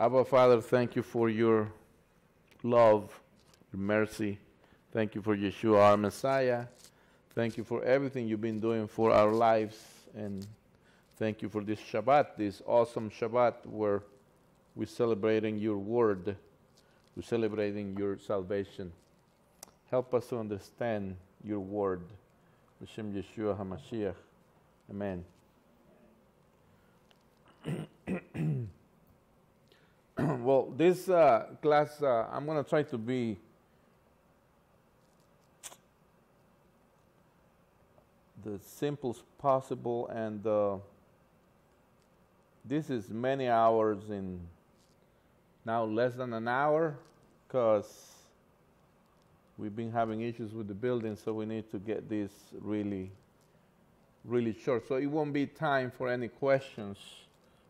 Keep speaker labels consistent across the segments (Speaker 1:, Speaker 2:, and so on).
Speaker 1: Abba, Father, thank you for your love, your mercy. Thank you for Yeshua, our Messiah. Thank you for everything you've been doing for our lives. And thank you for this Shabbat, this awesome Shabbat where we're celebrating your word. We're celebrating your salvation. Help us to understand your word. B'Shem Yeshua HaMashiach. Amen. Well, this class, I'm going to try to be the simplest possible, and this is many hours in now less than an hour, because we've been having issues with the building, so we need to get this really short. So it won't be time for any questions.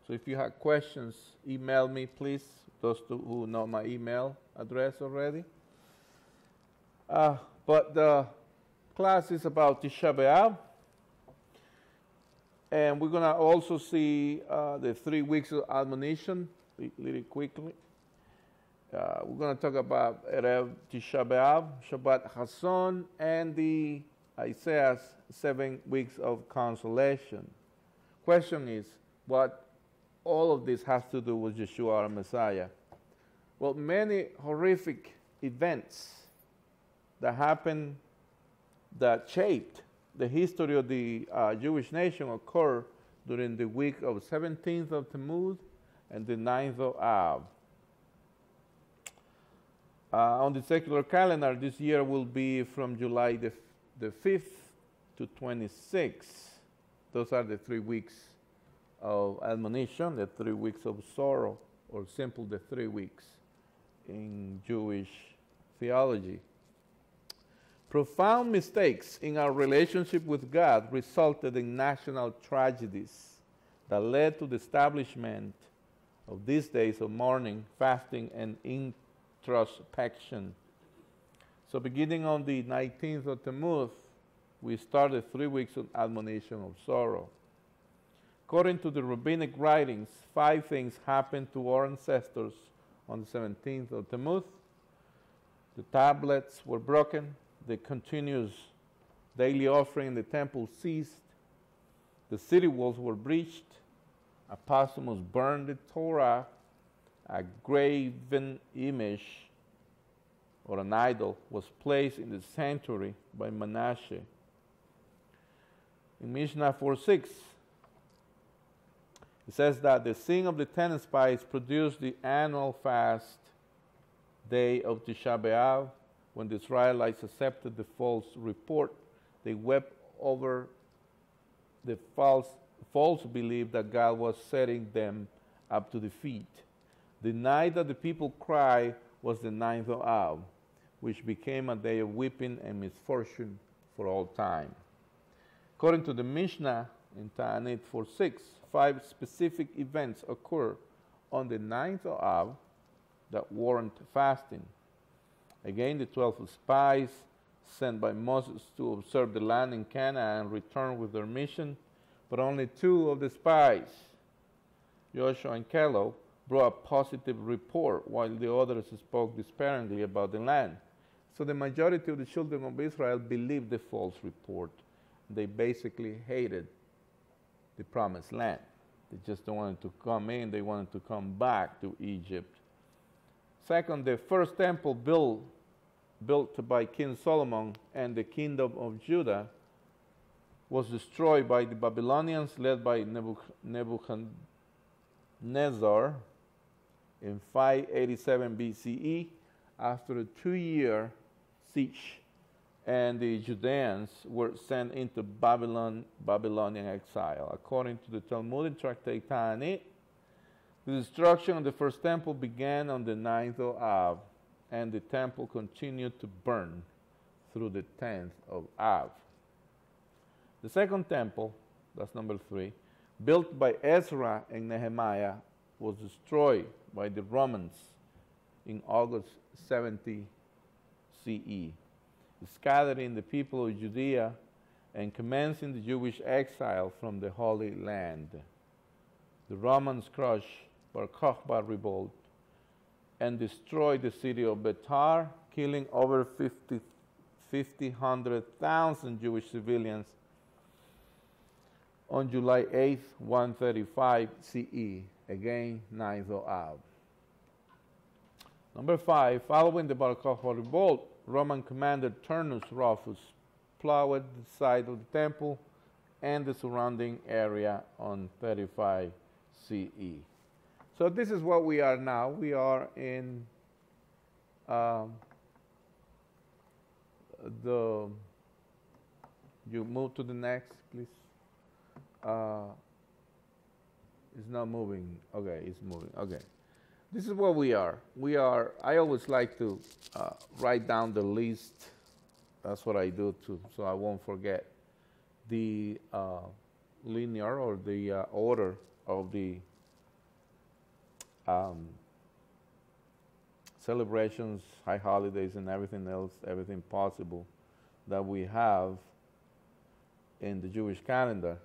Speaker 1: So if you have questions, email me, please. Those who know my email address already. But the class is about Tisha B'Av. And we're going to also see the 3 weeks of admonition really quickly. We're going to talk about Erev Tisha B'Av, Shabbat Chason, and the Isaiah's 7 weeks of consolation. Question is, what all of this has to do with Yeshua, our Messiah? Well, many horrific events that happened that shaped the history of the Jewish nation occurred during the week of 17th of Tammuz and the 9th of Av. On the secular calendar, this year will be from July the 5th to 26th. Those are the 3 weeks of admonition, the 3 weeks of sorrow, or simple the 3 weeks in Jewish theology. Profound mistakes in our relationship with God resulted in national tragedies that led to the establishment of these days of mourning, fasting, and introspection. So beginning on the 19th of Tammuz, we started 3 weeks of admonition of sorrow. According to the rabbinic writings, 5 things happened to our ancestors on the 17th of Tammuz. The tablets were broken. The continuous daily offering in the temple ceased. The city walls were breached. A posthumous burned the Torah. A graven image or an idol was placed in the sanctuary by Manasseh. In Mishnah 4:6, it says that the sin of the 10 spies produced the annual fast day of Tisha B'Av. When the Israelites accepted the false report, they wept over the false belief that God was setting them up to defeat. The night that the people cried was the 9th of Av, which became a day of weeping and misfortune for all time. According to the Mishnah in Ta'anit 4:6, 5 specific events occur on the 9th of Av that warrant fasting. Again, the 12 spies sent by Moses to observe the land in Canaan returned with their mission, but only 2 of the spies, Joshua and Caleb, brought a positive report, while the others spoke despairingly about the land. So the majority of the children of Israel believed the false report. They basically hated the promised land. They just don't want to come in, they wanted to come back to Egypt. Second, the first temple built by King Solomon and the kingdom of Judah was destroyed by the Babylonians led by Nebuchadnezzar in 587 BCE after a 2-year siege, and the Judeans were sent into Babylonian exile. According to the Talmudic tractate Ta'anit, the destruction of the first temple began on the 9th of Av, and the temple continued to burn through the 10th of Av. The second temple, that's number 3, built by Ezra and Nehemiah, was destroyed by the Romans in August 70 CE, scattering the people of Judea and commencing the Jewish exile from the Holy Land. The Romans crushed Bar Kokhba revolt and destroyed the city of Betar, killing over 100,000 Jewish civilians on July 8th, 135 CE, again, 9th of Av. Number 5, following the Bar Kokhba revolt, Roman commander Turnus Rufus plowed the site of the temple and the surrounding area on 35 CE. So this is what we are now. We are in you move to the next, please. It's not moving. Okay, it's moving. Okay. This is what we are. I always like to write down the list. That's what I do too, so I won't forget the linear or the order of the celebrations, high holidays, and everything else, everything possible that we have in the Jewish calendar.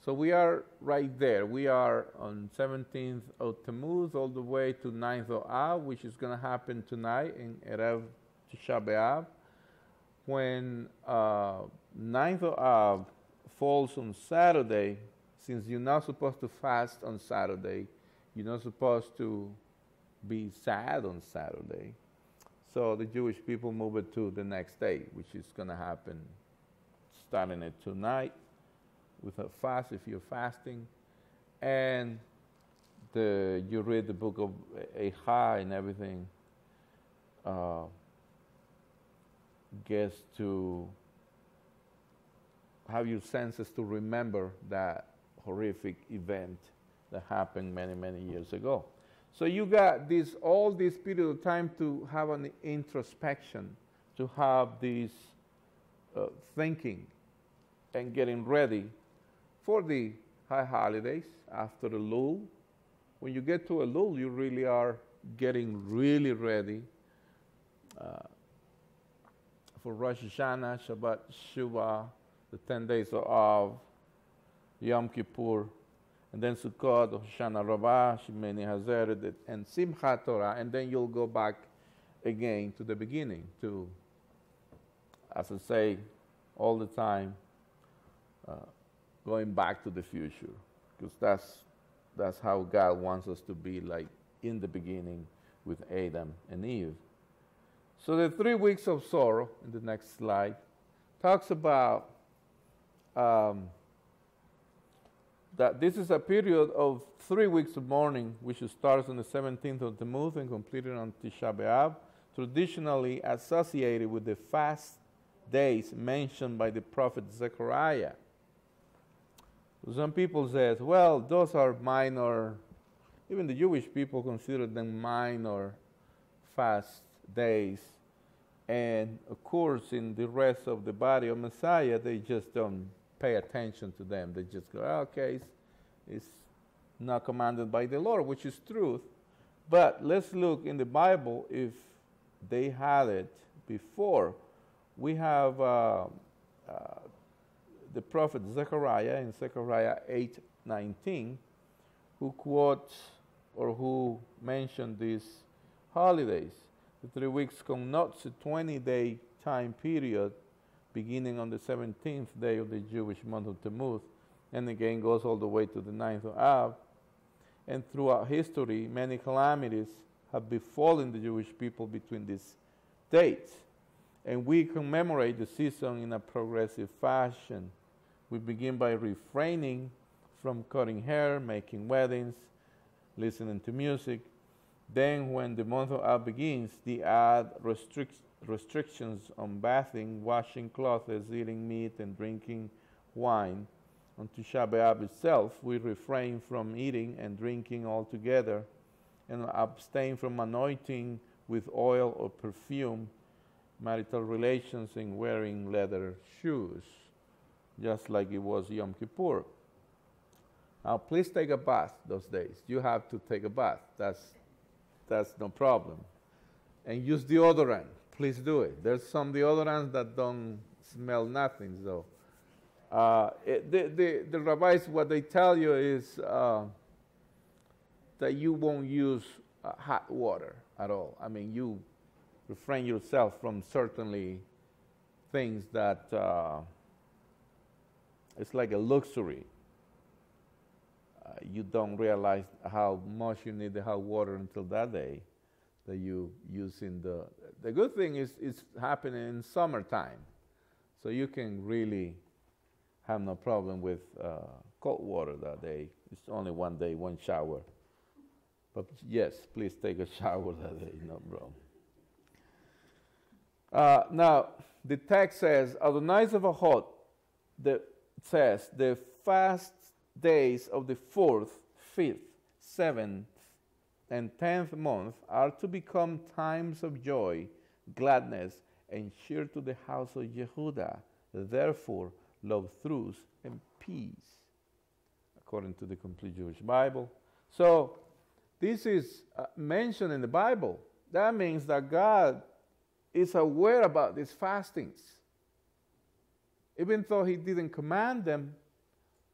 Speaker 1: So we are right there. We are on 17th of Tammuz all the way to 9th of Av, which is going to happen tonight in Erev Tisha B'Av. When 9th of Av falls on Saturday, since you're not supposed to fast on Saturday, you're not supposed to be sad on Saturday. So the Jewish people move it to the next day, which is going to happen starting at tonight with a fast if you're fasting. And you read the book of Eicha and everything gets to have your senses to remember that horrific event that happened many, many years ago. So you got all this period of time to have an introspection, to have this thinking and getting ready for the high holidays after the Elul. When you get to Elul, you really are getting really ready for Rosh Hashanah, Shabbat Shuvah, the 10 days of Av, Yom Kippur, and then Sukkot, Hoshana Rabbah, Shemini Hazeret, and Simchat Torah, and then you'll go back again to the beginning, to, as I say all the time, going back to the future, because that's how God wants us to be, like in the beginning with Adam and Eve. So the 3 weeks of sorrow, in the next slide, talks about that this is a period of 3 weeks of mourning, which starts on the 17th of Tammuz and completed on Tisha B'Av, traditionally associated with the fast days mentioned by the prophet Zechariah. Some people say, well, those are minor, even the Jewish people consider them minor fast days. And of course, in the rest of the body of Messiah, they just don't pay attention to them. They just go, okay, it's not commanded by the Lord, which is truth. But let's look in the Bible if they had it before. We have the prophet Zechariah in Zechariah 8:19, who quotes or who mentioned these holidays. The 3 weeks connotes a 20-day time period beginning on the 17th day of the Jewish month of Tammuz, and again goes all the way to the 9th of Av. And throughout history, many calamities have befallen the Jewish people between these dates. And we commemorate the season in a progressive fashion. We begin by refraining from cutting hair, making weddings, listening to music. Then when the month of Av begins, they add restrictions on bathing, washing clothes, eating meat, and drinking wine. On Tisha B'Av itself, we refrain from eating and drinking altogether and abstain from anointing with oil or perfume, marital relations, and wearing leather shoes, just like it was Yom Kippur. Now, please take a bath those days. You have to take a bath. That's no problem. And use deodorant. Please do it. There's some deodorants that don't smell nothing, so. The rabbis, what they tell you is that you won't use hot water. at all. I mean, you refrain yourself from certainly things that it's like a luxury. You don't realize how much you need the hot water until that day that you use in the good thing is it's happening in summertime. So you can really have no problem with cold water that day. It's only one day, one shower. But yes, please take a shower that day, no problem. Now, the text says, on the nights of Ahot, says, the fast days of the 4th, 5th, 7th, and 10th month are to become times of joy, gladness, and cheer to the house of Yehudah. Therefore, love, truth, and peace, according to the complete Jewish Bible. So, this is mentioned in the Bible. That means that God is aware about these fastings. Even though he didn't command them,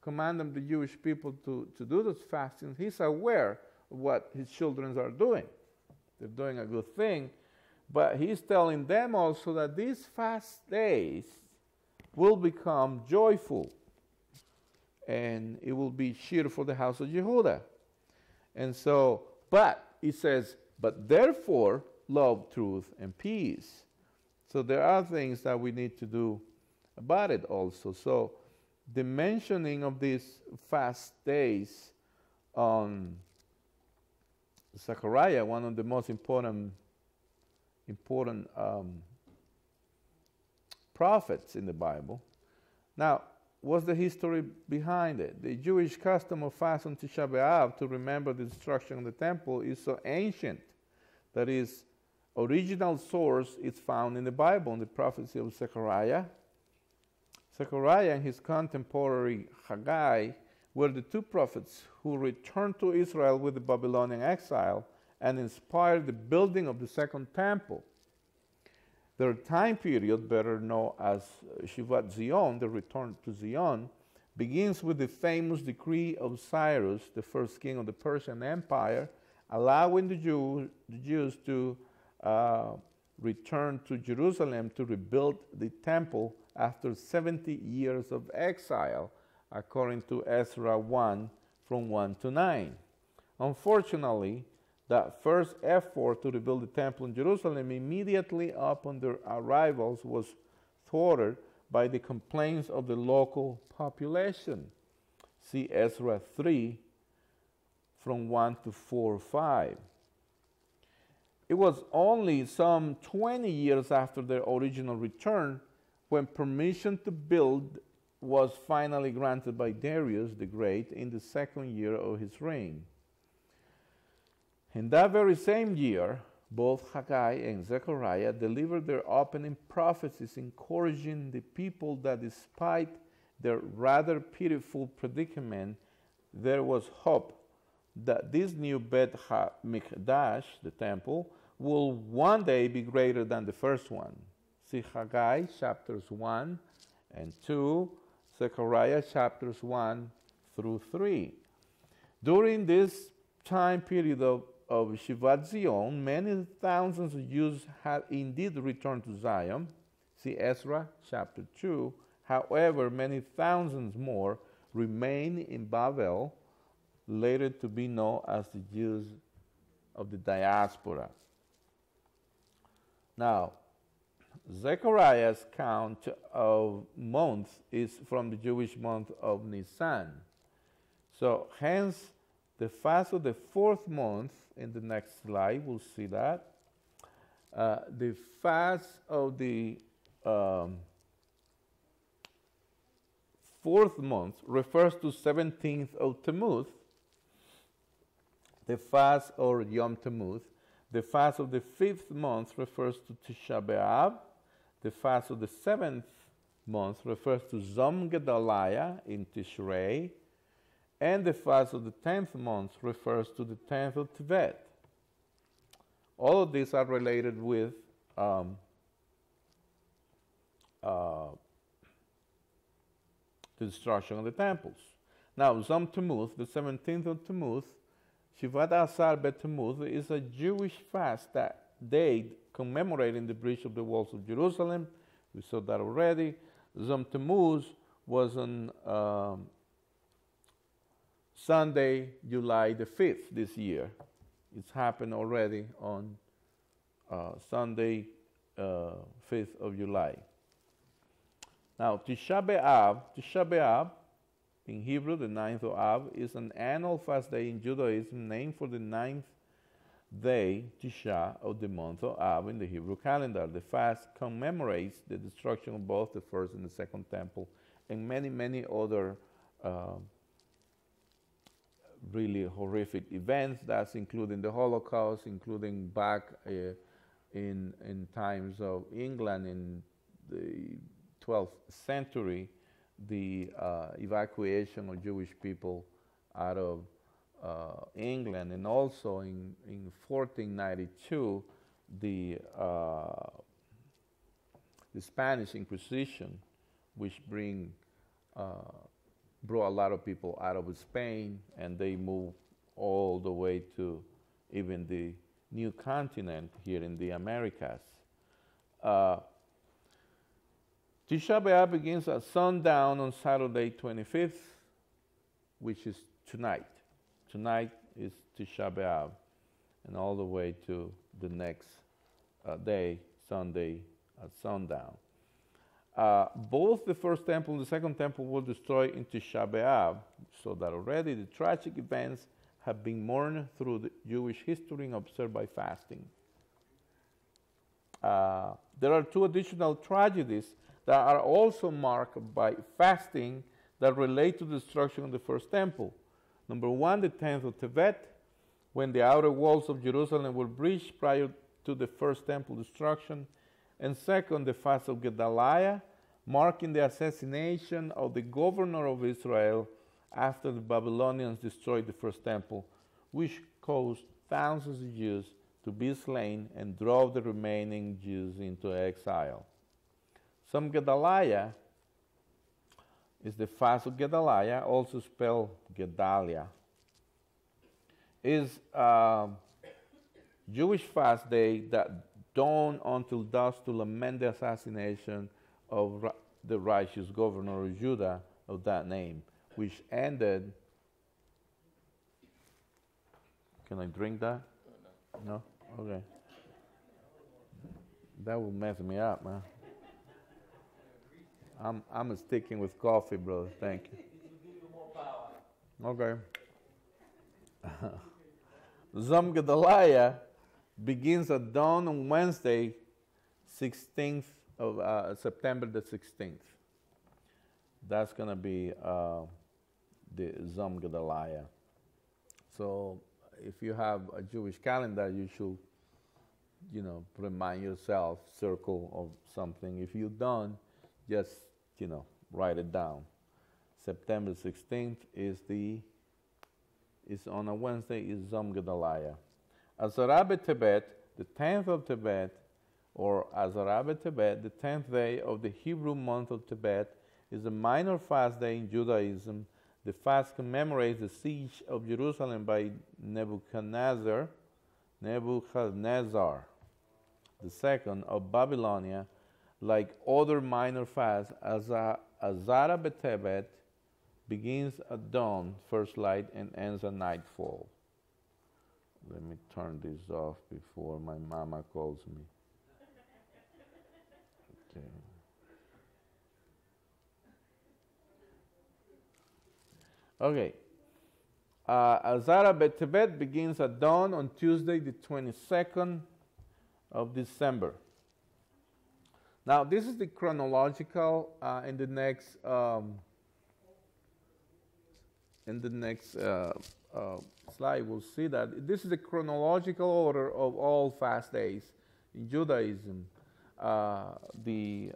Speaker 1: the Jewish people, to do those fastings, he's aware of what his children are doing. They're doing a good thing. But he's telling them also that these fast days will become joyful. And it will be cheer for the house of Yehudah. And so, but, he says, but therefore, love, truth, and peace. So there are things that we need to do about it also. So the mentioning of these fast days on Zechariah, one of the most important prophets in the Bible. Now, what's the history behind it? The Jewish custom of fast on Tisha B'Av to remember the destruction of the temple is so ancient that its original source is found in the Bible, in the prophecy of Zechariah. Zechariah and his contemporary Haggai were the two prophets who returned to Israel with the Babylonian exile and inspired the building of the second temple. Their time period, better known as Shivat Zion, the return to Zion, begins with the famous decree of Cyrus, the first king of the Persian Empire, allowing the Jews to return to Jerusalem to rebuild the temple after 70 years of exile, according to Ezra 1, from 1 to 9. Unfortunately, that first effort to rebuild the temple in Jerusalem immediately upon their arrivals was thwarted by the complaints of the local population. See Ezra 3, from 1 to 4, 5. It was only some 20 years after their original return when permission to build was finally granted by Darius the Great in the second year of his reign. In that very same year, both Haggai and Zechariah delivered their opening prophecies encouraging the people that despite their rather pitiful predicament, there was hope that this new Beit HaMikdash, the temple, will one day be greater than the first one. See Haggai chapters 1 and 2, Zechariah chapters 1 through 3. During this time period of Shivat Zion, many thousands of Jews had indeed returned to Zion. See Ezra chapter 2. However, many thousands more remain in Babel, later to be known as the Jews of the diaspora. Now, Zechariah's count of months is from the Jewish month of Nisan. So, hence, the fast of the 4th month, in the next slide, we'll see that. The fast of the 4th month refers to 17th of Tammuz. The fast or Yom Tammuz. The fast of the 5th month refers to Tisha B'Av. The fast of the 7th month refers to Zom Gedaliah in Tishrei. And the fast of the 10th month refers to the 10th of Tevet. All of these are related with the destruction of the temples. Now, Zom Tammuz, the 17th of Tammuz, Shivat Asar B'Tammuz is a Jewish fast that day commemorating the breach of the walls of Jerusalem. We saw that already. Zom Tammuz was on Sunday, July the 5th this year. It's happened already on Sunday, 5th of July. Now, Tisha B'Av, in Hebrew, the 9th of Av, is an annual fast day in Judaism named for the 9th day, Tisha, of the month of Av in the Hebrew calendar. The fast commemorates the destruction of both the first and the second temple and many, many other really horrific events. That's including the Holocaust, including back in times of England in the 12th century, the evacuation of Jewish people out of England, and also in 1492, the Spanish Inquisition, which brought a lot of people out of Spain, and they moved all the way to even the new continent here in the Americas. Tisha B'Av begins at sundown on Saturday 25th, which is tonight. Tonight is Tisha B'Av, and all the way to the next day, Sunday at sundown. Both the first temple and the second temple were destroyed in Tisha B'Av, so that already the tragic events have been mourned through the Jewish history and observed by fasting. There are two additional tragedies that are also marked by fasting that relate to the destruction of the first temple. Number one, the 10th of Tevet, when the outer walls of Jerusalem were breached prior to the first temple destruction. And second, the fast of Gedaliah, marking the assassination of the governor of Israel after the Babylonians destroyed the first temple, which caused thousands of Jews to be slain and drove the remaining Jews into exile. Some Gedaliah is the fast of Gedaliah, also spelled Gedalia. Is a Jewish fast day that dawned until dusk to lament the assassination of the righteous governor of Judah of that name, which ended. Can I drink that? No? Okay. That will mess me up, man. I'm sticking with coffee, brother. Thank you. Okay. Zom Gedaliah begins at dawn on Wednesday, 16th of September the 16th. That's going to be the Zom Gedaliah. So if you have a Jewish calendar, you should, remind yourself, circle of something. If you don't, just, write it down. September 16th is on a Wednesday, is Zom Gedaliah. Azara B'Tebet, the 10th of Tebet, or Azara B'Tebet, the 10th day of the Hebrew month of Tebet, is a minor fast day in Judaism. The fast commemorates the siege of Jerusalem by Nebuchadnezzar the second of Babylonia. Like other minor fasts, Azara B'Tebet begins at dawn, first light, and ends at nightfall. Let me turn this off before my mama calls me. Okay. Azara B'Tebet begins at dawn on Tuesday, the 22nd of December. Now, this is the chronological. In the next slide, we'll see that this is the chronological order of all fast days in Judaism. The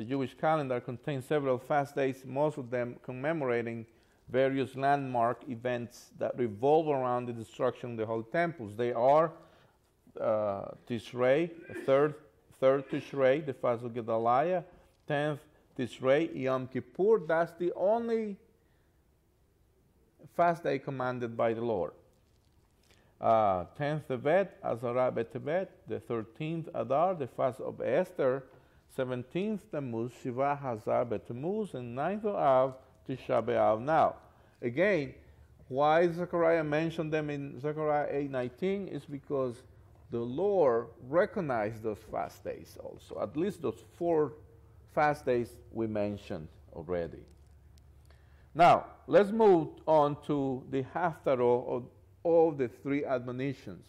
Speaker 1: Jewish calendar contains several fast days, most of them commemorating various landmark events that revolve around the destruction of the holy temples. They are Tishrei, third Tishrei, the fast of Gedaliah, 10th Tishrei, Yom Kippur. That's the only fast day commanded by the Lord. 10th Tevet, Azara B'Tevet, the 13th Adar, the fast of Esther, 17th Tammuz, Shiva Hazar B'Tammuz, and 9th of Av, Tisha B'Av. Now, again, why Zechariah mentioned them in Zechariah 8:19 is because the Lord recognized those fast days also, at least those 4 fast days we mentioned already. Now, let's move on to the haftarah of all the 3 admonitions.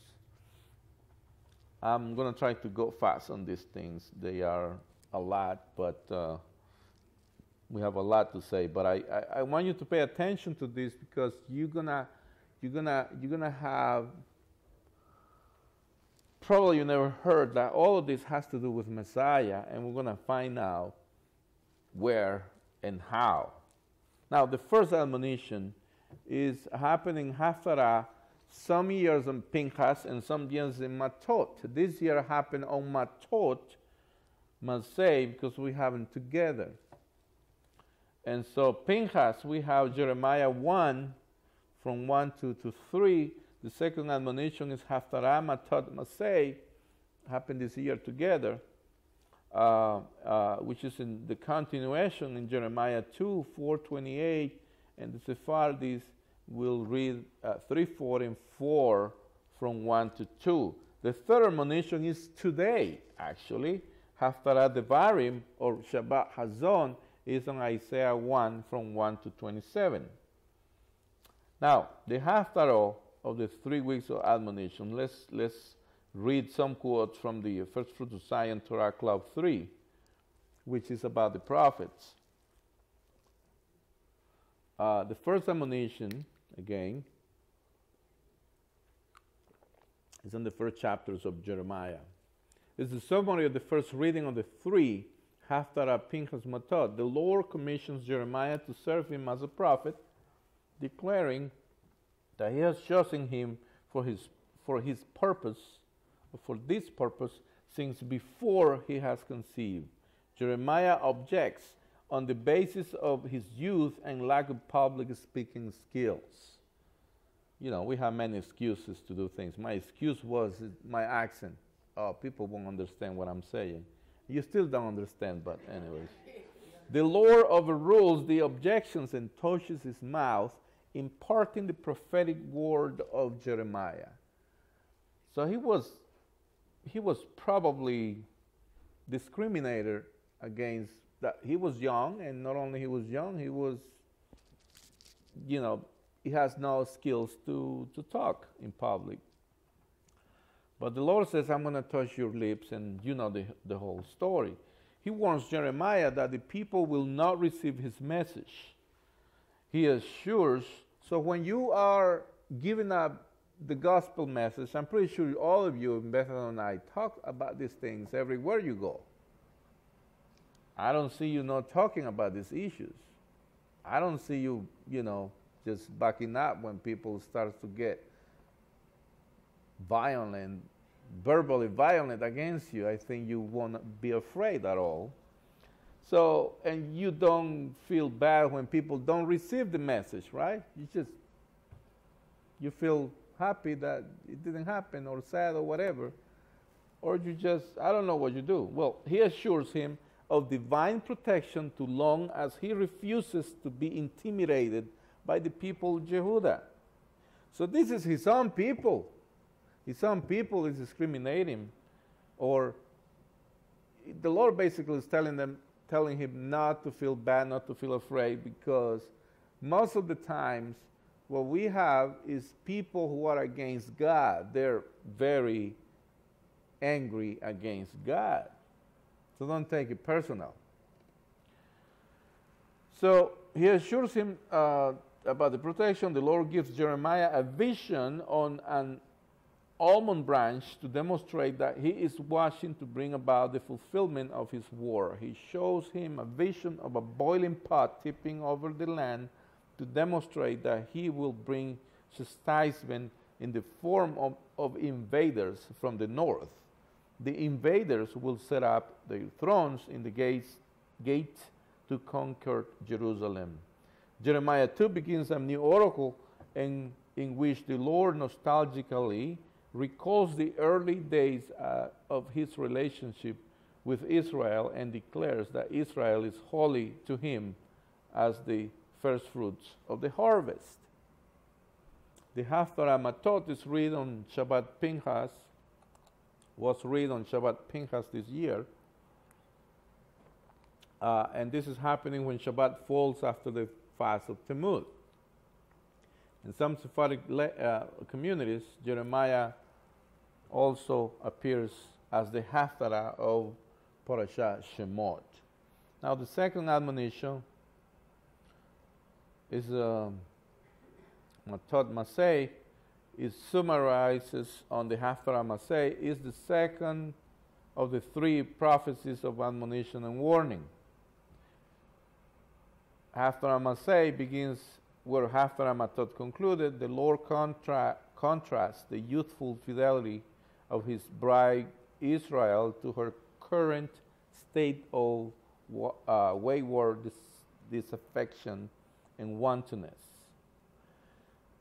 Speaker 1: I'm going to try to go fast on these things. They are a lot, but we have a lot to say. But I want you to pay attention to this because you're gonna have, probably you never heard that all of this has to do with Messiah, and we're going to find out where and how. Now, the first admonition is happening Haftarah some years on Pinchas and some years in Matot. This year happened on Matot, Masei, because we have them together. And so Pinchas, we have Jeremiah 1, from 1 to 3. The second admonition is Haftarah, Matot, Masei, happened this year together, which is in the continuation in Jeremiah 2, 4:28, and the Sephardis will read 3, 4, and 4 from 1 to 2. The third admonition is today, actually. Haftarah Devarim, or Shabbat Hazon, is on Isaiah 1 from 1 to 27. Now, the Haftarah of the 3 weeks of admonition, let's read some quotes from the First Fruits of Zion Torah Club 3, which is about the prophets. The first admonition, again, is in the first chapters of Jeremiah. It's the summary of the first reading of the 3 Haftarah Pinchas Matot. The Lord commissions Jeremiah to serve him as a prophet, declaring that he has chosen him for this purpose, since before he has conceived. Jeremiah objects on the basis of his youth and lack of public speaking skills. You know, we have many excuses to do things. My excuse was my accent. Oh, people won't understand what I'm saying. You still don't understand, but anyways. The Lord overrules the objections and touches his mouth, imparting the prophetic word of Jeremiah. So he was probably discriminated against that. He was young, and not only he was young, he was, you know, he has no skills to talk in public. But the Lord says, I'm going to touch your lips, and you know the whole story. He warns Jeremiah that the people will not receive his message. He assures, so when you are giving up the gospel message, I'm pretty sure all of you in Bethel and I talk about these things everywhere you go. I don't see you not talking about these issues. I don't see you, you know, just backing up when people start to get violent, verbally violent against you. I think you won't be afraid at all. So, and you don't feel bad when people don't receive the message, right? You feel happy that it didn't happen, or sad, or whatever. Or you just, I don't know what you do. Well, he assures him of divine protection to long as he refuses to be intimidated by the people of Jehudah. So this is his own people. His own people is discriminating, or the Lord basically is telling him not to feel bad, not to feel afraid, because most of the times what we have is people who are against God. They're very angry against God. So don't take it personal. So he assures him about the protection. The Lord gives Jeremiah a vision on an almond branch to demonstrate that he is watching to bring about the fulfillment of his word. He shows him a vision of a boiling pot tipping over the land to demonstrate that he will bring chastisement in the form of invaders from the north. The invaders will set up their thrones in the gate to conquer Jerusalem. Jeremiah 2 begins a new oracle and in which the Lord nostalgically recalls the early days of his relationship with Israel and declares that Israel is holy to him as the first fruits of the harvest. The Haftarah Matot is read on Shabbat Pinchas, was read on Shabbat Pinchas this year. And this is happening when Shabbat falls after the fast of Tammuz. In some Sephardic communities, Jeremiah also appears as the Haftarah of Parashat Shemot. Now, the second admonition is Matot Masei. It summarizes on the Haftarah Masei, is the second of the three prophecies of admonition and warning. Haftarah Masei begins where Haftarah Matot concluded. The Lord contrasts the youthful fidelity of his bride Israel to her current state of wayward disaffection and wantonness.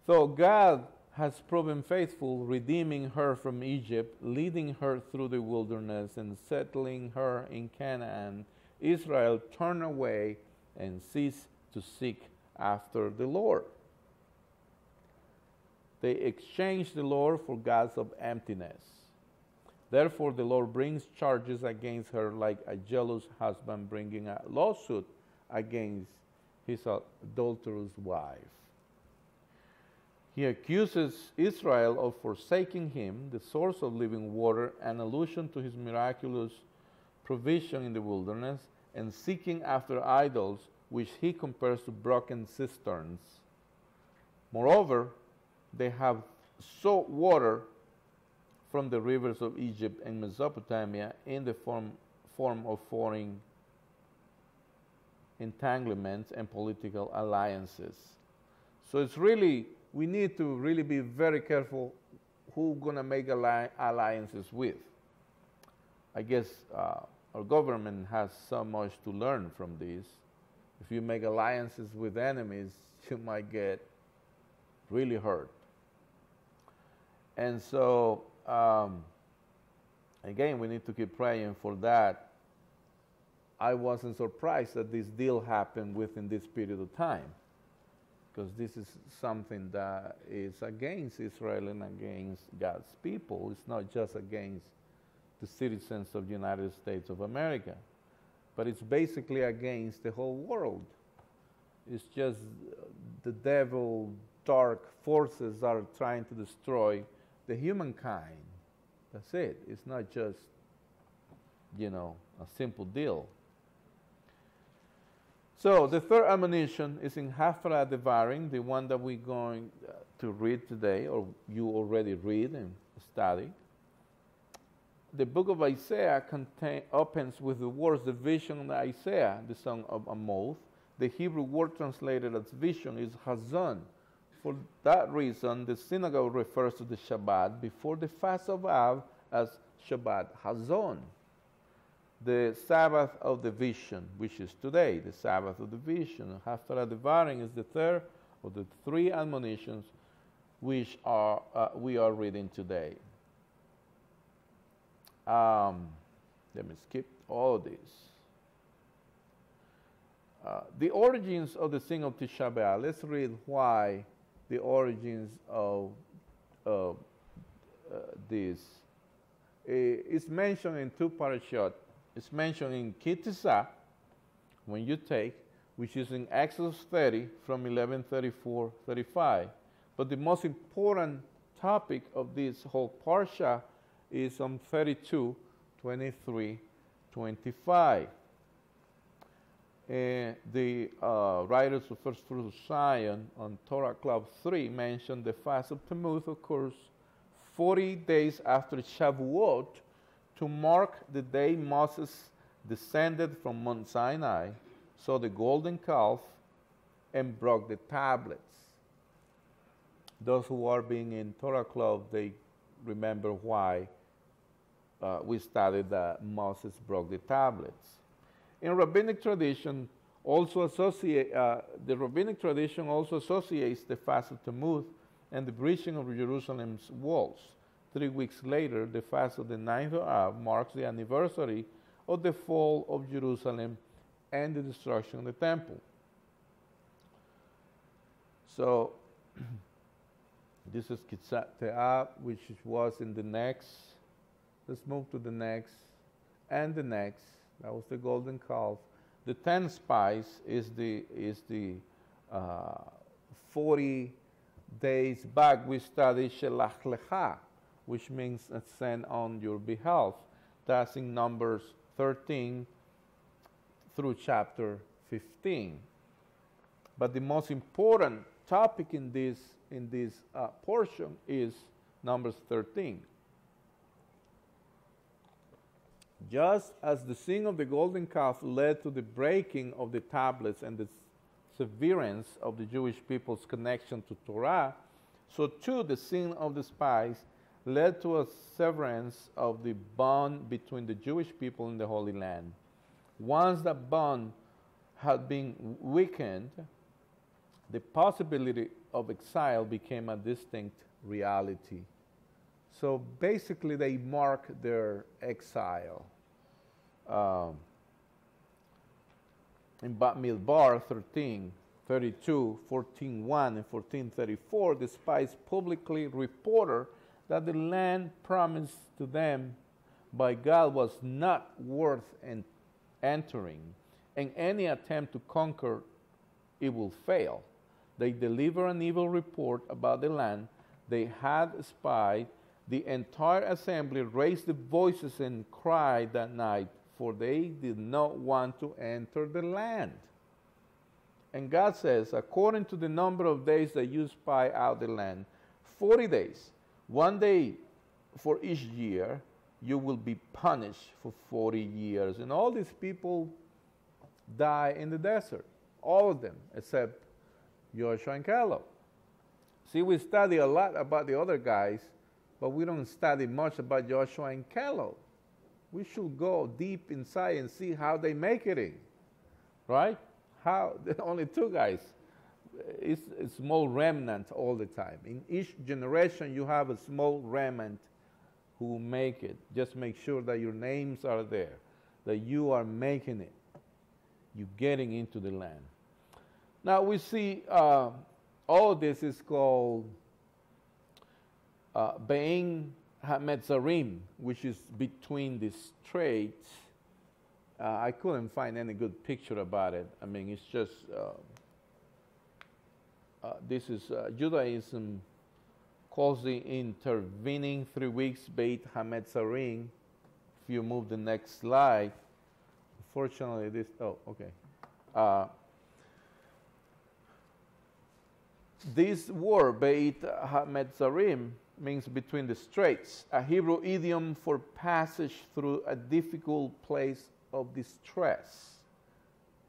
Speaker 1: So God has proven faithful, redeeming her from Egypt, leading her through the wilderness, and settling her in Canaan. Israel turned away and ceased to seek after the Lord. They exchanged the Lord for gods of emptiness. Therefore, the Lord brings charges against her like a jealous husband bringing a lawsuit against his adulterous wife. He accuses Israel of forsaking him, the source of living water, an allusion to his miraculous provision in the wilderness, and seeking after idols, which he compares to broken cisterns. Moreover, they have sought water from the rivers of Egypt and Mesopotamia in the form of foreign entanglements and political alliances. So it's really, we need to really be very careful who we're going to make alliances with. I guess our government has so much to learn from this. If you make alliances with enemies, you might get really hurt. And so, again, we need to keep praying for that. I wasn't surprised that this deal happened within this period of time, because this is something that is against Israel and against God's people. It's not just against the citizens of the United States of America, but it's basically against the whole world. It's just the devil, dark forces are trying to destroy the humankind. That's it. It's not just, a simple deal. So the third admonition is in Haftarah Devarim, the one that we're going to read today, or you already read and study. The book of Isaiah opens with the words, the vision of Isaiah, the son of Amoth. The Hebrew word translated as vision is Hazon. For that reason, the synagogue refers to the Shabbat before the fast of Av as Shabbat Hazon, the Sabbath of the vision, which is today, the Sabbath of the vision. Haftarah Devarim is the third of the three admonitions which we are reading today. Let me skip all of this. The origins of the Sing of Tisha B'Av. Let's read why the origins of this. It's mentioned in two parashot. It's mentioned in Kitisa, when you take, which is in Exodus 30 from 11:34-35. But the most important topic of this whole parsha is on 32:23-25. The writers of First Fruits of Zion on Torah Club 3 mentioned the fast of Tammuz occurs 40 days after Shavuot to mark the day Moses descended from Mount Sinai, saw the golden calf, and broke the tablets. Those who are being in Torah Club, they remember why we studied that Moses broke the tablets. In rabbinic tradition, the rabbinic tradition also associates the fast of Tammuz and the breaching of Jerusalem's walls. 3 weeks later, the fast of the 9th of Av marks the anniversary of the fall of Jerusalem and the destruction of the temple. So, this is Kitzat Te'ah, which was in the next. Let's move to the next and the next. That was the golden calf. The 10 spies is the 40 days back. We studied Shelach Lecha, which means send on your behalf. That's in Numbers 13 through chapter 15. But the most important topic in this portion is Numbers 13. Just as the sin of the golden calf led to the breaking of the tablets and the severance of the Jewish people's connection to Torah, so too the sin of the spies led to a severance of the bond between the Jewish people and the Holy Land. Once that bond had been weakened, the possibility of exile became a distinct reality. So basically, they mark their exile. In Bamidbar 13, 32, 14:1, and 14:34, the spies publicly reported that the land promised to them by God was not worth entering, and any attempt to conquer it will fail. They delivered an evil report about the land they had spied. The entire assembly raised their voices and cried that night, for they did not want to enter the land. And God says, according to the number of days that you spy out the land, 40 days, 1 day for each year, you will be punished for 40 years. And all these people die in the desert, all of them, except Joshua and Caleb. See, we study a lot about the other guys, but we don't study much about Joshua and Caleb. We should go deep inside and see how they make it in, right? How, only 2 guys. It's a small remnant all the time. In each generation, you have a small remnant who make it. Just make sure that your names are there, that you are making it. You're getting into the land. Now we see all this is called Bein HaMetzarim, which is between the straits. I couldn't find any good picture about it. I mean, it's just, this is Judaism calls the intervening 3 weeks Beit HaMetzarim. If you move the next slide, unfortunately this, oh, okay. This word, Beit HaMetzarim, means between the straits, a Hebrew idiom for passage through a difficult place of distress,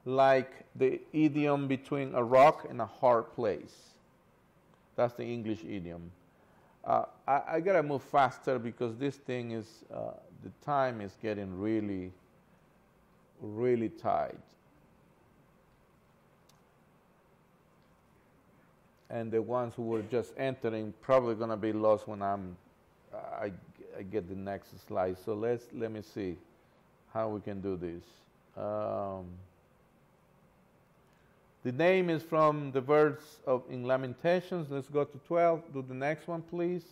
Speaker 1: like the idiom between a rock and a hard place. That's the English idiom. I gotta move faster because this thing is, the time is getting really, really tight. And the ones who were just entering probably gonna be lost when I get the next slide. So let me see how we can do this. The name is from the verse in Lamentations. Let's go to 12. Do the next one, please.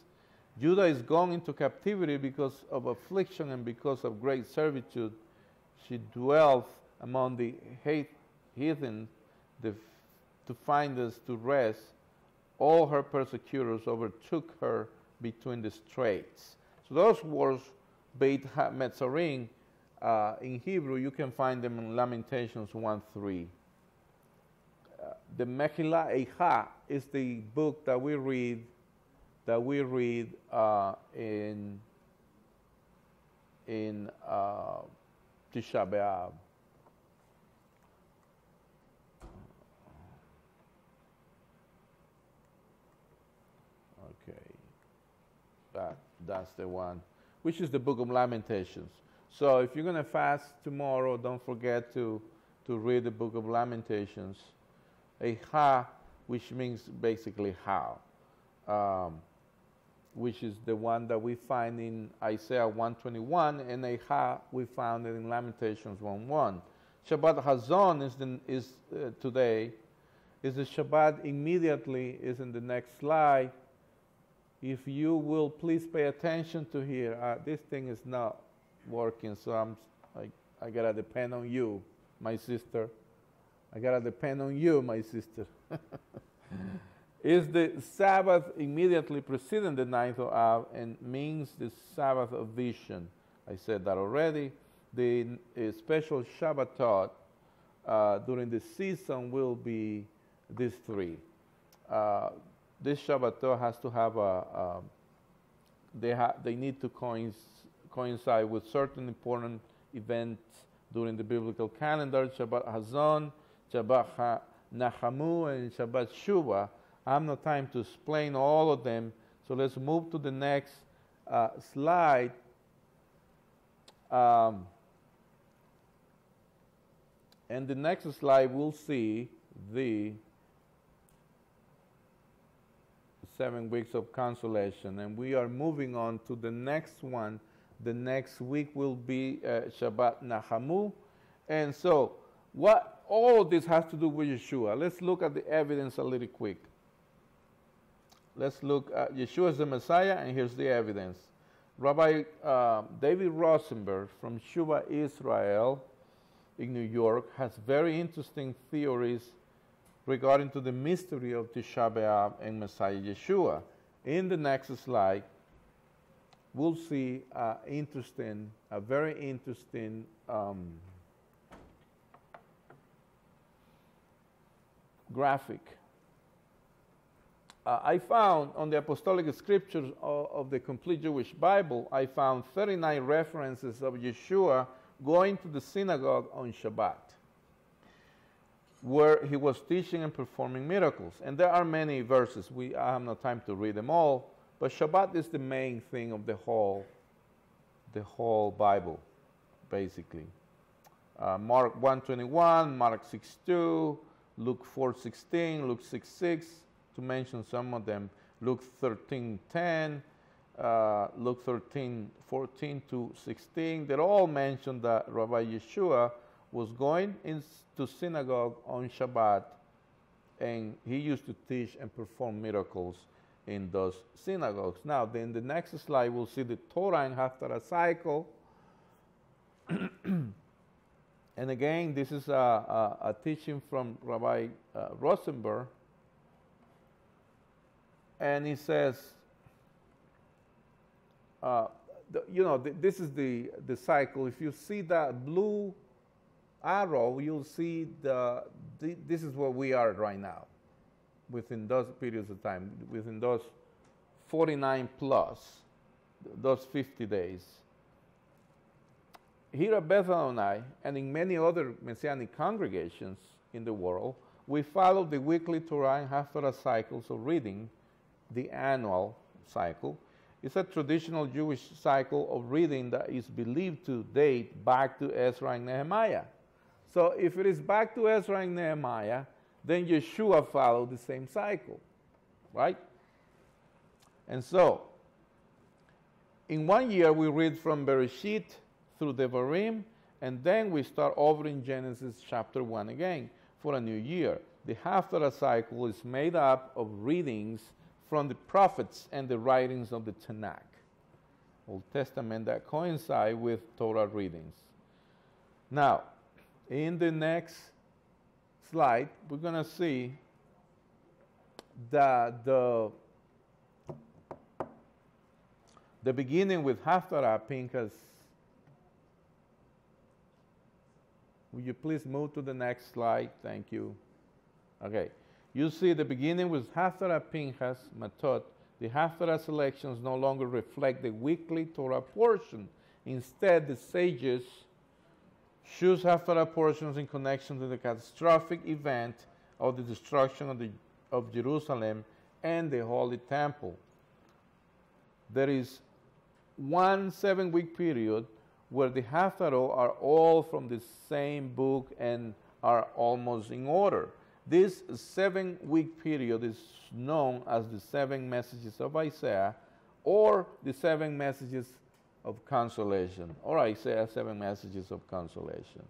Speaker 1: Judah is gone into captivity because of affliction and because of great servitude. She dwelleth among the heathen to find us to rest. All her persecutors overtook her between the straits. So those words, Beit HaMetzarim, in Hebrew, you can find them in Lamentations 1:3. The Megillah Eicha is the book that we read in Tisha B'Av. Okay, that's the one, which is the book of Lamentations. So if you're going to fast tomorrow, don't forget to read the book of Lamentations. Eicha, which means basically how. which is the one that we find in Isaiah 121, and Eha we found it in Lamentations 1:1. Shabbat Hazon is today. Is the Shabbat immediately is in the next slide. If you will please pay attention to here, this thing is not working, so I gotta depend on you, my sister. I gotta depend on you, my sister. Is the Sabbath immediately preceding the ninth of Av and means the Sabbath of vision. I said that already. The special Shabbatot during the season will be these three. This Shabbatot has to have they need to coincide with certain important events during the biblical calendar. Shabbat Hazon, Shabbat Nachamu, and Shabbat Shuvah. I have no time to explain all of them, so let's move to the next slide. And the next slide we'll see the 7 weeks of consolation, and we are moving on to the next one. The next week will be Shabbat Nachamu, and so what all this has to do with Yeshua. Let's look at the evidence a little quick. Let's look at Yeshua as the Messiah, and here's the evidence. Rabbi David Rosenberg from Shuva Israel in New York has very interesting theories regarding to the mystery of Tisha B'Av and Messiah Yeshua. In the next slide, we'll see a very interesting graphic. I found on the Apostolic Scriptures of the Complete Jewish Bible, I found 39 references of Yeshua going to the synagogue on Shabbat, where he was teaching and performing miracles. And there are many verses. I have no time to read them all, but Shabbat is the main thing of the whole Bible, basically. Mark 1:21, Mark 6:2, Luke 4:16, Luke 6:6, to mention some of them. Luke 13:10, Luke 13:14 to 16. They all mention that Rabbi Yeshua was going into synagogue on Shabbat, and he used to teach and perform miracles in those synagogues. Now, then the next slide, we'll see the Torah and Haftarah cycle. And again, this is a teaching from Rabbi Rosenberg. And he says, this is the cycle. If you see that blue arrow, you'll see this is where we are right now, within those periods of time, within those 49 plus, those 50 days. Here at Beth Adonai, and in many other Messianic congregations in the world, we follow the weekly Torah and Haftarah cycles of reading, the annual cycle. It's a traditional Jewish cycle of reading that is believed to date back to Ezra and Nehemiah. So if it is back to Ezra and Nehemiah, then Yeshua followed the same cycle, right? And so, in 1 year, we read from Bereshit through Devarim, and then we start over in Genesis chapter 1 again for a new year. The Haftarah cycle is made up of readings from the prophets and the writings of the Tanakh, Old Testament, that coincide with Torah readings. Now, in the next slide, we're going to see that the beginning with Haftarah, Pinchas. Will you please move to the next slide? Thank you. Okay. You see the beginning with Haftarah, Pinchas, Matot. The Haftarah selections no longer reflect the weekly Torah portion. Instead, the sages choose Haftarah portions in connection to the catastrophic event of the destruction of Jerusalem and the Holy Temple. There is one 7-week period where the Haftarah are all from the same book and are almost in order. This 7-week period is known as the 7 messages of Isaiah, or the 7 messages of consolation, or Isaiah 7 messages of consolation.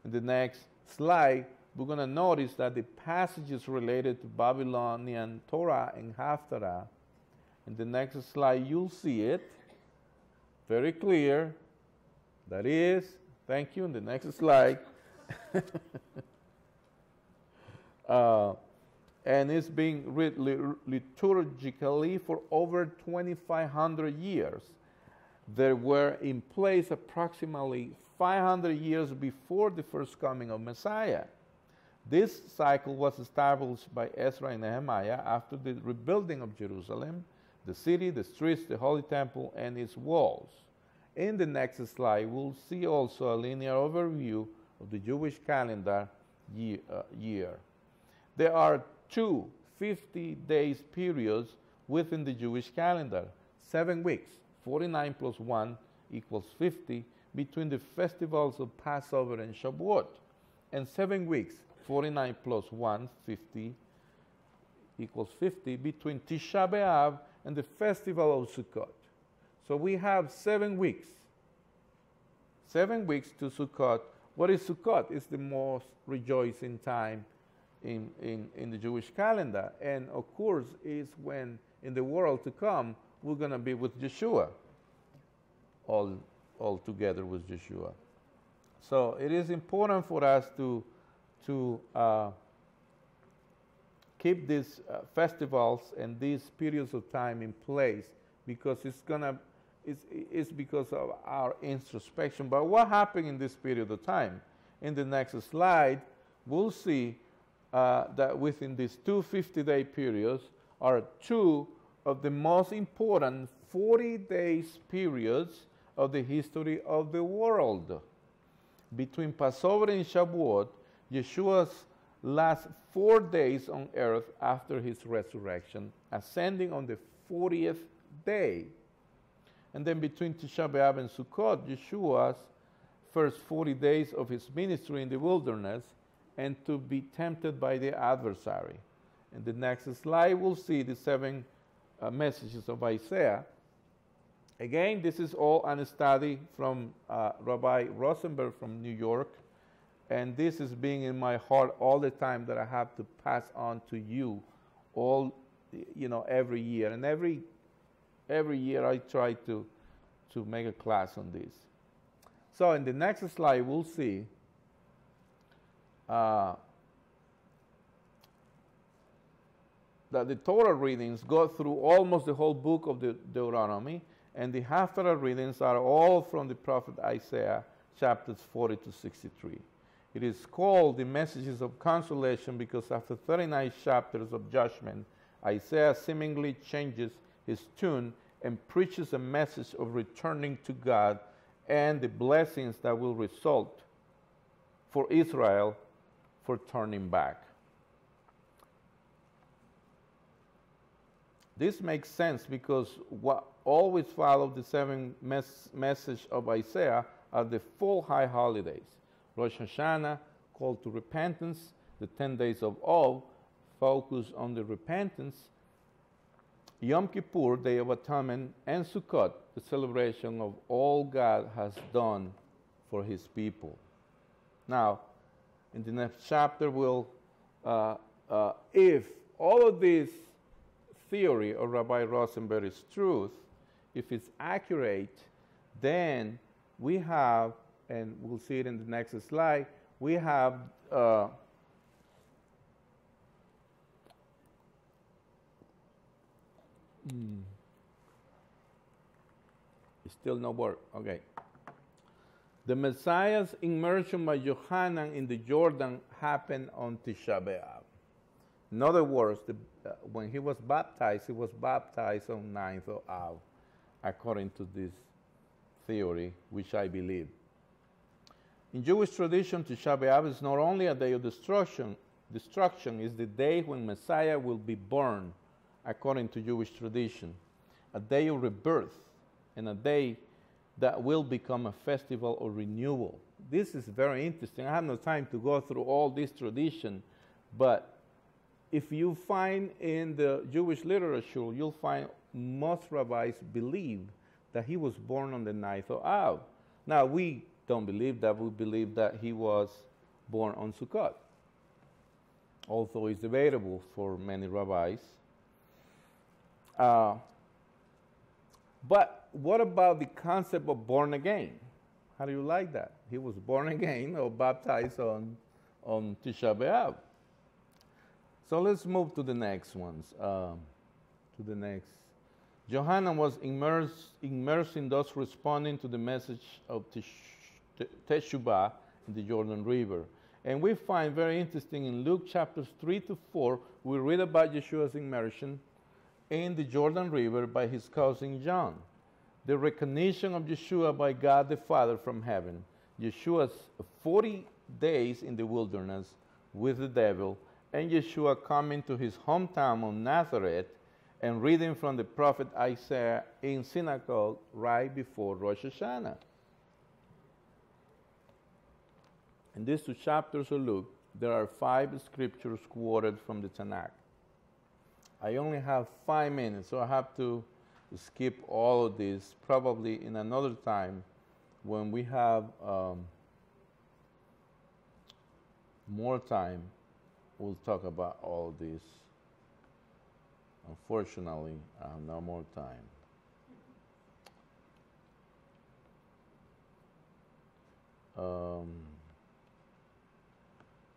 Speaker 1: In the next slide, we're going to notice that the passages related to Babylonian Torah and Haftarah. In the next slide, you'll see it very clear. That is, thank you, in the next slide. And it's being read liturgically for over 2,500 years. They were in place approximately 500 years before the first coming of Messiah. This cycle was established by Ezra and Nehemiah after the rebuilding of Jerusalem, the city, the streets, the Holy Temple, and its walls. In the next slide, we'll see also a linear overview of the Jewish calendar year. There are 2 50-day periods within the Jewish calendar, 7 weeks, 49 plus 1 equals 50, between the festivals of Passover and Shavuot, and 7 weeks, 49 plus 1, 50, equals 50, between Tisha B'Av and the festival of Sukkot. So we have 7 weeks. 7 weeks to Sukkot. What is Sukkot? It's the most rejoicing time in the Jewish calendar. And of course, is when in the world to come, we're going to be with Yeshua, all together with Yeshua. So it is important for us to keep these festivals and these periods of time in place, because it's because of our introspection. But what happened in this period of time? In the next slide, we'll see that within these 2 50-day periods are 2 of the most important 40 days periods of the history of the world. Between Passover and Shavuot, Yeshua's last 4 days on earth after his resurrection, ascending on the 40th day. And then between Tisha B'Av and Sukkot, Yeshua's first 40 days of his ministry in the wilderness, and to be tempted by the adversary. In the next slide, we'll see the 7 messages of Isaiah. Again, this is all a study from Rabbi Rosenberg from New York, and this is being in my heart all the time, that I have to pass on to you all, every year. And every year I try to make a class on this. So in the next slide, we'll see that the Torah readings go through almost the whole book of the Deuteronomy, and the Haftarah readings are all from the prophet Isaiah, chapters 40 to 63. It is called the Messages of Consolation because after 39 chapters of judgment, Isaiah seemingly changes his tune and preaches a message of returning to God and the blessings that will result for Israel for turning back. This makes sense because what always followed the 7 message of Isaiah are the 4 high holidays. Rosh Hashanah, call to repentance, the 10 days of awe, focus on the repentance, Yom Kippur, Day of Atonement, and Sukkot, the celebration of all God has done for his people. Now, in the next chapter, we'll, if all of this theory of Rabbi Rosenberg is truth, if it's accurate, then we have, and we'll see it in the next slide, we have still no word. Okay. The Messiah's immersion by Yohanan in the Jordan happened on Tisha B'Av. In other words, when he was baptized on 9th of Av, according to this theory, which I believe. In Jewish tradition, Tisha B'Av is not only a day of destruction is the day when Messiah will be born, according to Jewish tradition, a day of rebirth, and a day that will become a festival of renewal. This is very interesting. I have no time to go through all this tradition, But if you find in the Jewish literature, you'll find most rabbis believe that he was born on the 9th of Av. Now, we don't believe that. We believe that he was born on Sukkot, although it's debatable for many rabbis. But what about the concept of born again? How do you like that? He was born again or baptized on Tisha B'Av. So let's move to the next ones. Johanan was immersing those responding to the message of Teshuvah in the Jordan River. And we find very interesting in Luke chapters 3 to 4, we read about Yeshua's immersion in the Jordan River by his cousin John. The recognition of Yeshua by God the Father from heaven. Yeshua's 40 days in the wilderness with the devil, and Yeshua coming to his hometown of Nazareth and reading from the prophet Isaiah in synagogue right before Rosh Hashanah. In these 2 chapters of Luke, there are 5 scriptures quoted from the Tanakh. I only have 5 minutes, so I have to skip all of this. Probably in another time, when we have more time, we'll talk about all this. Unfortunately, I have no more time.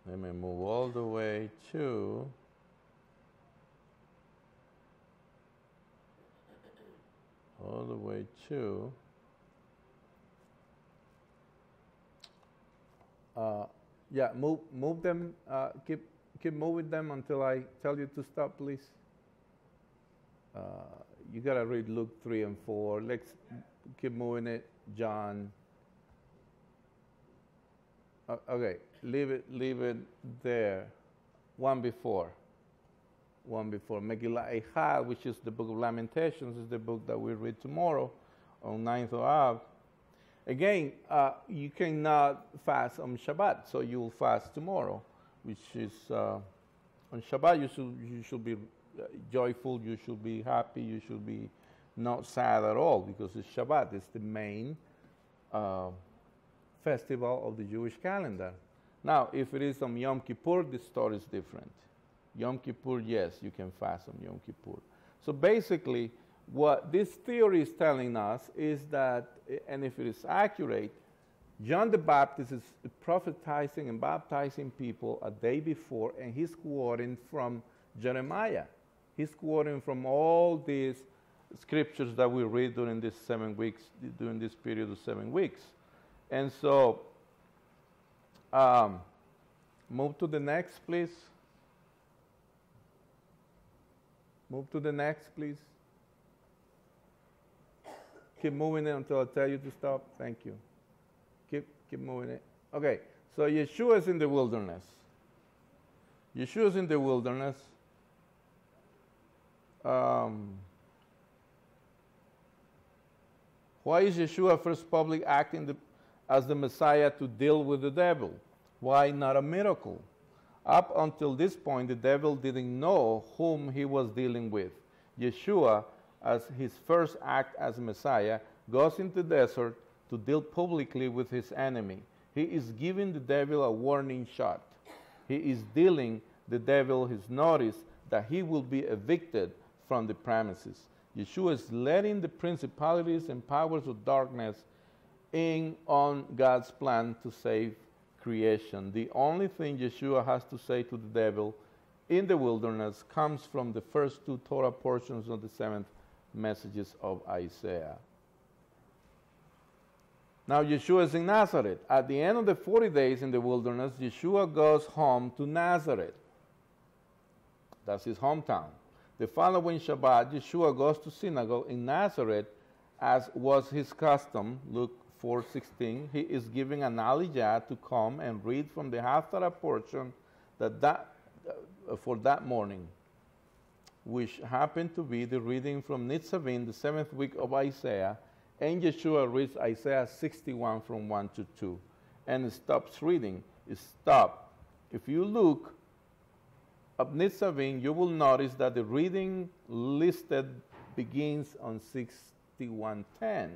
Speaker 1: Let me move all the way to move them, keep moving them until I tell you to stop, please. You gotta read Luke 3 and 4. Let's keep moving it. John. Okay, leave it there. One before. Megillah Eichal, which is the book of Lamentations, is the book that we read tomorrow on 9th of Av. Again, you cannot fast on Shabbat, so you will fast tomorrow, which is on Shabbat you should be joyful, you should be happy, you should be not sad at all, because it's Shabbat. It's the main festival of the Jewish calendar. Now, if it is on Yom Kippur, the story is different. Yom Kippur, yes, you can fast on Yom Kippur. So basically, what this theory is telling us is that, and if it is accurate, John the Baptist is prophetizing and baptizing people a day before, and he's quoting from Jeremiah. He's quoting from all these scriptures that we read during these 7 weeks, during this period of 7 weeks. And so, move to the next, please. Move to the next, please. Keep moving it until I tell you to stop. Thank you. Keep moving it. Okay, so Yeshua is in the wilderness. Yeshua is in the wilderness. Why is Yeshua first public act as the Messiah to deal with the devil? Why not a miracle? Up until this point, the devil didn't know whom he was dealing with. Yeshua, as his first act as Messiah, goes into the desert to deal publicly with his enemy. He is giving the devil a warning shot. He is dealing the devil his notice that he will be evicted from the premises. Yeshua is letting the principalities and powers of darkness in on God's plan to save creation. The only thing Yeshua has to say to the devil in the wilderness comes from the first 2 Torah portions of the 7th messages of Isaiah. Now Yeshua is in Nazareth. At the end of the 40 days in the wilderness, Yeshua goes home to Nazareth. That's his hometown. The following Shabbat, Yeshua goes to synagogue in Nazareth, as was his custom. Luke 4:16. He is giving an aliyah to come and read from the Haftarah portion for that morning, which happened to be the reading from Nitzavim, the 7th week of Isaiah, and Yeshua reads Isaiah 61 from 1 to 2, and stops reading. Stop. If you look of Nitzavim, you will notice that the reading listed begins on 61:10.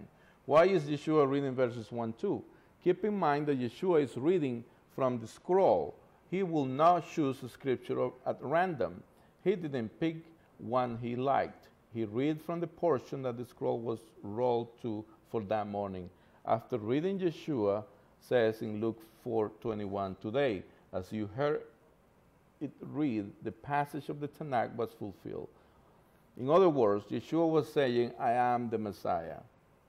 Speaker 1: Why is Yeshua reading verses 1-2? Keep in mind that Yeshua is reading from the scroll. He will not choose a scripture at random. He didn't pick one he liked. He read from the portion that the scroll was rolled to for that morning. After reading, Yeshua says in Luke 4:21, today, as you heard it read, the passage of the Tanakh was fulfilled. In other words, Yeshua was saying, I am the Messiah.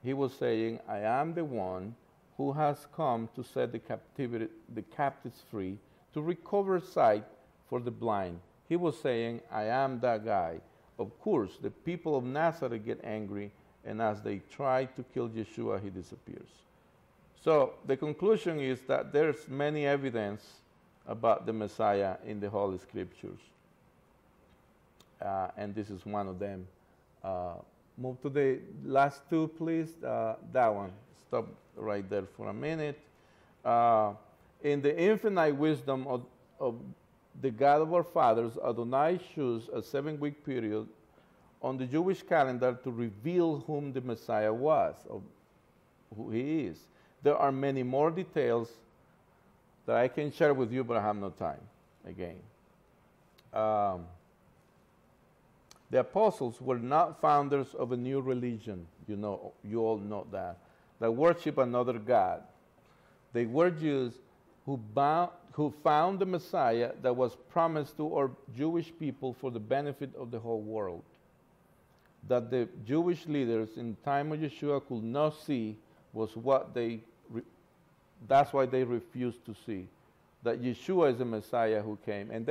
Speaker 1: He was saying, I am the one who has come to set the captives free, to recover sight for the blind. He was saying, I am that guy. Of course, the people of Nazareth get angry, and as they try to kill Yeshua, he disappears. So the conclusion is that there's many evidence about the Messiah in the Holy Scriptures. And this is one of them. Move to the last two, please. That one. Stop right there for a minute. In the infinite wisdom of the God of our fathers, Adonai chose a 7-week period on the Jewish calendar to reveal whom the Messiah was, or who he is. There are many more details that I can share with you, but I have no time, again. The apostles were not founders of a new religion. You all know that worship another God. They were Jews who found the Messiah that was promised to our Jewish people for the benefit of the whole world. That the Jewish leaders in time of Yeshua could not see was that's why they refused to see. That Yeshua is the Messiah who came. And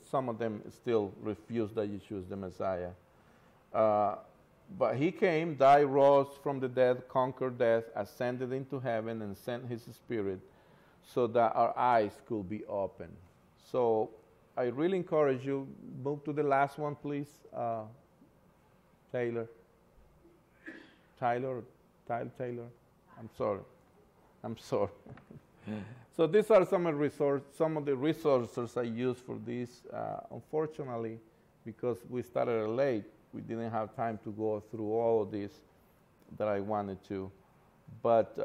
Speaker 1: some of them still refuse that Yeshua is the Messiah. But he came, died, rose from the dead, conquered death, ascended into heaven, and sent his Spirit so that our eyes could be open. So I really encourage you, move to the last one, please. Taylor. I'm sorry. So these are some of the resources I use for this. Unfortunately, because we started late, we didn't have time to go through all of this that I wanted to. But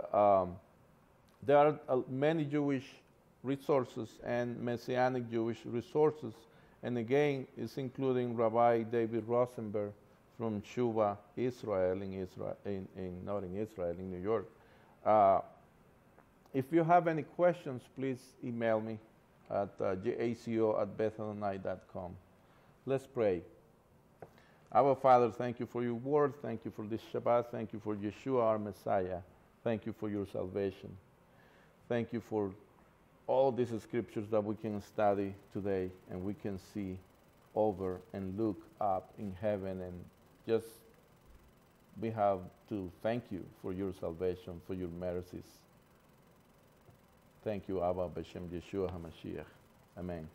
Speaker 1: there are many Jewish resources and Messianic Jewish resources. And again, it's including Rabbi David Rosenberg from Shuva, Israel, in New York. If you have any questions, please email me at jaco@bethelonite.com. Let's pray. Our Father, thank you for your word. Thank you for this Shabbat. Thank you for Yeshua, our Messiah. Thank you for your salvation. Thank you for all these scriptures that we can study today and we can see over and look up in heaven, and just we have to thank you for your salvation, for your mercies. Thank you, Abba, B'Shem Yeshua HaMashiach. Amen.